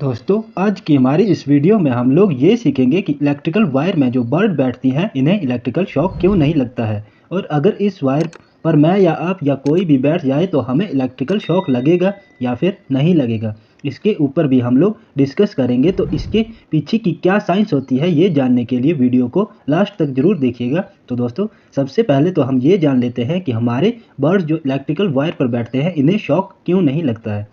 दोस्तों आज की हमारी इस वीडियो में हम लोग ये सीखेंगे कि इलेक्ट्रिकल वायर में जो बर्ड बैठती हैं इन्हें इलेक्ट्रिकल शॉक क्यों नहीं लगता है, और अगर इस वायर पर मैं या आप या कोई भी बैठ जाए तो हमें इलेक्ट्रिकल शॉक लगेगा या फिर नहीं लगेगा। इसके ऊपर भी हम लोग डिस्कस करेंगे, तो इसके पीछे की क्या साइंस होती है ये जानने के लिए वीडियो को लास्ट तक जरूर देखिएगा। तो दोस्तों सबसे पहले तो हम ये जान लेते हैं कि हमारे बर्ड जो इलेक्ट्रिकल वायर पर बैठते हैं इन्हें शॉक क्यों नहीं लगता है।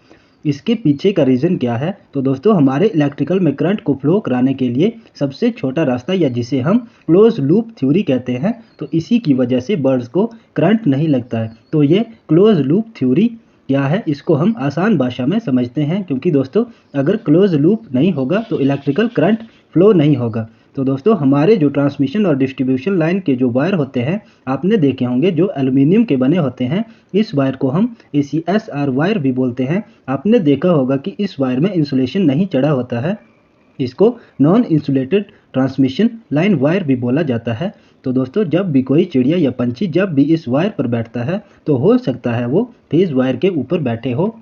इसके पीछे का रीज़न क्या है? तो दोस्तों हमारे इलेक्ट्रिकल में करंट को फ्लो कराने के लिए सबसे छोटा रास्ता या जिसे हम क्लोज लूप थ्योरी कहते हैं, तो इसी की वजह से बर्ड्स को करंट नहीं लगता है। तो ये क्लोज लूप थ्योरी क्या है इसको हम आसान भाषा में समझते हैं, क्योंकि दोस्तों अगर क्लोज लूप नहीं होगा तो इलेक्ट्रिकल करंट फ्लो नहीं होगा। तो दोस्तों हमारे जो ट्रांसमिशन और डिस्ट्रीब्यूशन लाइन के जो वायर होते हैं आपने देखे होंगे जो एल्युमिनियम के बने होते हैं, इस वायर को हम ACSR वायर भी बोलते हैं। आपने देखा होगा कि इस वायर में इंसुलेशन नहीं चढ़ा होता है, इसको non insulated transmission line wire भी बोला जाता है। तो दोस्तों जब भी कोई चिड़िया या पंछी जब भी इस वायर पर बैठता है तो हो सकता है वो फेज वायर के ऊपर बैठे हो,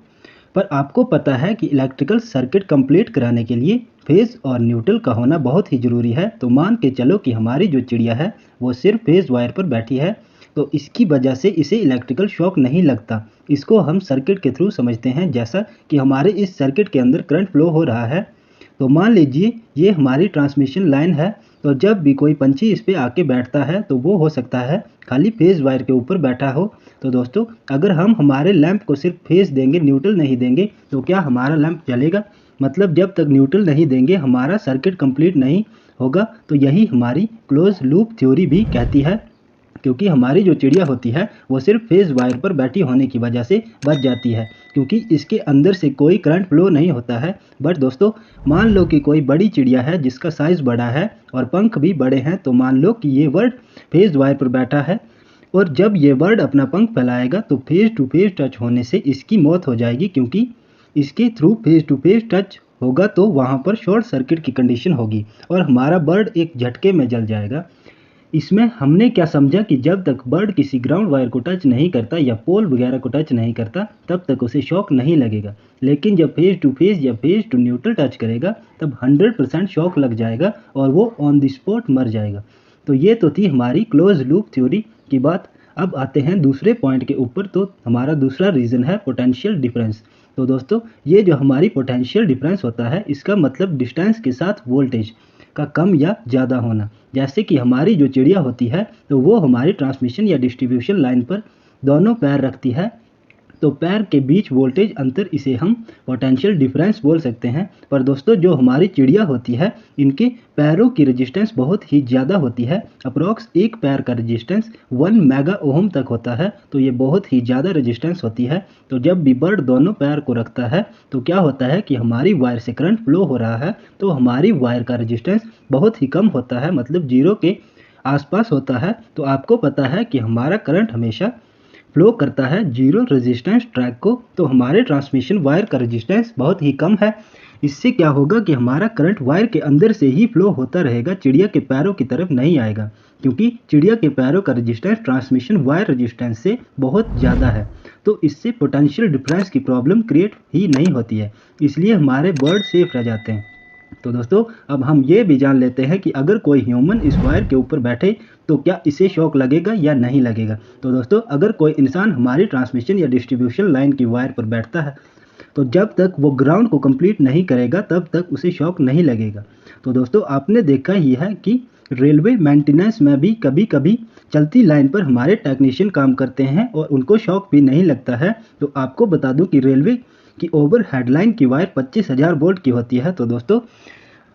पर आपको पता है कि इलेक्ट्रिकल सर्किट कंप्लीट कराने के लिए फेज और न्यूट्रल का होना बहुत ही ज़रूरी है। तो मान के चलो कि हमारी जो चिड़िया है वो सिर्फ फेज वायर पर बैठी है, तो इसकी वजह से इसे इलेक्ट्रिकल शॉक नहीं लगता। इसको हम सर्किट के थ्रू समझते हैं, जैसा कि हमारे इस सर्किट के अंदर करंट फ्लो हो रहा है। तो मान लीजिए ये हमारी ट्रांसमिशन लाइन है, तो जब भी कोई पंछी इस पे आके बैठता है तो वो हो सकता है खाली फेज वायर के ऊपर बैठा हो। तो दोस्तों अगर हम हमारे लैंप को सिर्फ फेज देंगे, न्यूट्रल नहीं देंगे, तो क्या हमारा लैंप जलेगा? मतलब जब तक न्यूट्रल नहीं देंगे हमारा सर्किट कंप्लीट नहीं होगा। तो यही हमारी क्लोज लूप थ्योरी भी कहती है, क्योंकि हमारी जो चिड़िया होती है वो सिर्फ फेज वायर पर बैठी होने की वजह से बच जाती है, क्योंकि इसके अंदर से कोई करंट फ्लो नहीं होता है। बट दोस्तों मान लो कि कोई बड़ी चिड़िया है जिसका साइज़ बड़ा है और पंख भी बड़े हैं, तो मान लो कि ये बर्ड फेज वायर पर बैठा है, और जब ये बर्ड अपना पंख फैलाएगा तो फेज टू फेज टच होने से इसकी मौत हो जाएगी, क्योंकि इसके through phase two phase touch होगा तो वहाँ पर शॉर्ट सर्किट की कंडीशन होगी और हमारा बर्ड एक झटके में जल जाएगा। इसमें हमने क्या समझा कि जब तक बर्ड किसी ग्राउंड वायर को टच नहीं करता या पोल वगैरह को टच नहीं करता तब तक उसे शॉक नहीं लगेगा, लेकिन जब फेज टू फेज या फेज टू न्यूट्रल टच करेगा तब 100% शॉक लग जाएगा और वो ऑन द स्पॉट मर जाएगा। तो ये तो थी हमारी क्लोज लूप थ्योरी की बात। अब आते हैं दूसरे पॉइंट के ऊपर, तो हमारा दूसरा रीज़न है पोटेंशियल डिफरेंस। तो दोस्तों ये जो हमारी पोटेंशियल डिफरेंस होता है इसका मतलब डिस्टेंस के साथ वोल्टेज का कम या ज़्यादा होना। जैसे कि हमारी जो चिड़िया होती है तो वो हमारी ट्रांसमिशन या डिस्ट्रीब्यूशन लाइन पर दोनों पैर रखती है, तो पैर के बीच वोल्टेज अंतर इसे हम पोटेंशियल डिफरेंस बोल सकते हैं। पर दोस्तों जो हमारी चिड़िया होती है इनके पैरों की रेजिस्टेंस बहुत ही ज़्यादा होती है, अप्रॉक्स एक पैर का रेजिस्टेंस 1 मेगा ओम तक होता है, तो ये बहुत ही ज़्यादा रेजिस्टेंस होती है। तो जब भी बर्ड दोनों पैर को रखता है तो क्या होता है कि हमारी वायर से करंट फ्लो हो रहा है, तो हमारी वायर का रेजिस्टेंस बहुत ही कम होता है, मतलब जीरो के आसपास होता है। तो आपको पता है कि हमारा करंट हमेशा फ्लो करता है जीरो रेजिस्टेंस ट्रैक को, तो हमारे ट्रांसमिशन वायर का रेजिस्टेंस बहुत ही कम है। इससे क्या होगा कि हमारा करंट वायर के अंदर से ही फ्लो होता रहेगा, चिड़िया के पैरों की तरफ नहीं आएगा, क्योंकि चिड़िया के पैरों का रेजिस्टेंस ट्रांसमिशन वायर रेजिस्टेंस से बहुत ज़्यादा है। तो इससे पोटेंशियल डिफरेंस की प्रॉब्लम क्रिएट ही नहीं होती है, इसलिए हमारे बर्ड सेफ रह जाते हैं। तो दोस्तों अब हम ये भी जान लेते हैं कि अगर कोई ह्यूमन इस वायर के ऊपर बैठे तो क्या इसे शॉक लगेगा या नहीं लगेगा। तो दोस्तों अगर कोई इंसान हमारी ट्रांसमिशन या डिस्ट्रीब्यूशन लाइन की वायर पर बैठता है तो जब तक वो ग्राउंड को कंप्लीट नहीं करेगा तब तक उसे शॉक नहीं लगेगा। तो दोस्तों आपने देखा ही है कि रेलवे मेंटेनेंस में भी कभी कभी चलती लाइन पर हमारे टेक्नीशियन काम करते हैं और उनको शॉक भी नहीं लगता है। तो आपको बता दूं कि रेलवे की ओवर हेडलाइन की वायर 25,000 वोल्ट की होती है। तो दोस्तों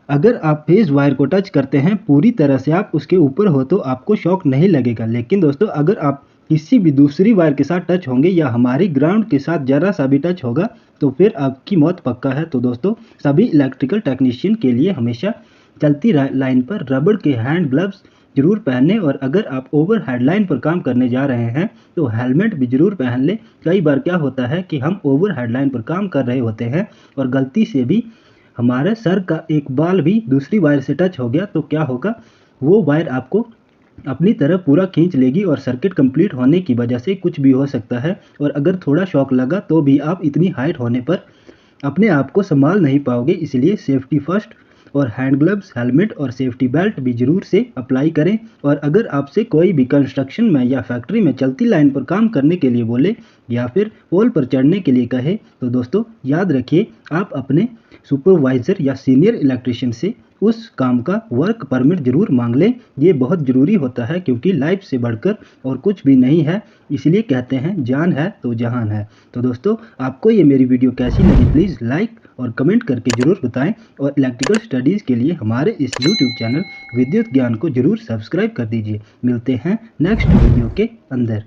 अगर आप फेज वायर को टच करते हैं पूरी तरह से आप उसके ऊपर हो तो आपको शॉक नहीं लगेगा, लेकिन दोस्तों अगर आप किसी भी दूसरी वायर के साथ टच होंगे या हमारी ग्राउंड के साथ ज़रा सा भी टच होगा तो फिर आपकी मौत पक्का है। तो दोस्तों सभी इलेक्ट्रिकल टेक्नीशियन के लिए हमेशा चलती लाइन पर रबड़ के हैंड ग्लव्स जरूर पहने, और अगर आप ओवर हेडलाइन पर काम करने जा रहे हैं तो हेलमेट भी जरूर पहन लें। कई बार क्या होता है कि हम ओवर हेडलाइन पर काम कर रहे होते हैं और गलती से भी हमारे सर का एक बाल भी दूसरी वायर से टच हो गया, तो क्या होगा, वो वायर आपको अपनी तरफ पूरा खींच लेगी और सर्किट कंप्लीट होने की वजह से कुछ भी हो सकता है। और अगर थोड़ा शॉक लगा तो भी आप इतनी हाइट होने पर अपने आप को संभाल नहीं पाओगे। इसलिए सेफ्टी फर्स्ट और हैंड ग्लव्स, हेलमेट और सेफ्टी बेल्ट भी जरूर से अप्लाई करें। और अगर आपसे कोई भी कंस्ट्रक्शन में या फैक्ट्री में चलती लाइन पर काम करने के लिए बोले या फिर पोल पर चढ़ने के लिए कहे तो दोस्तों याद रखिए, आप अपने सुपरवाइज़र या सीनियर इलेक्ट्रिशियन से उस काम का वर्क परमिट जरूर मांग लें। ये बहुत ज़रूरी होता है क्योंकि लाइफ से बढ़कर और कुछ भी नहीं है। इसलिए कहते हैं जान है तो जहान है। तो दोस्तों आपको ये मेरी वीडियो कैसी लगी प्लीज़ लाइक और कमेंट करके ज़रूर बताएं। और इलेक्ट्रिकल स्टडीज़ के लिए हमारे इस यूट्यूब चैनल विद्युत ज्ञान को ज़रूर सब्सक्राइब कर दीजिए। मिलते हैं नेक्स्ट वीडियो के अंदर।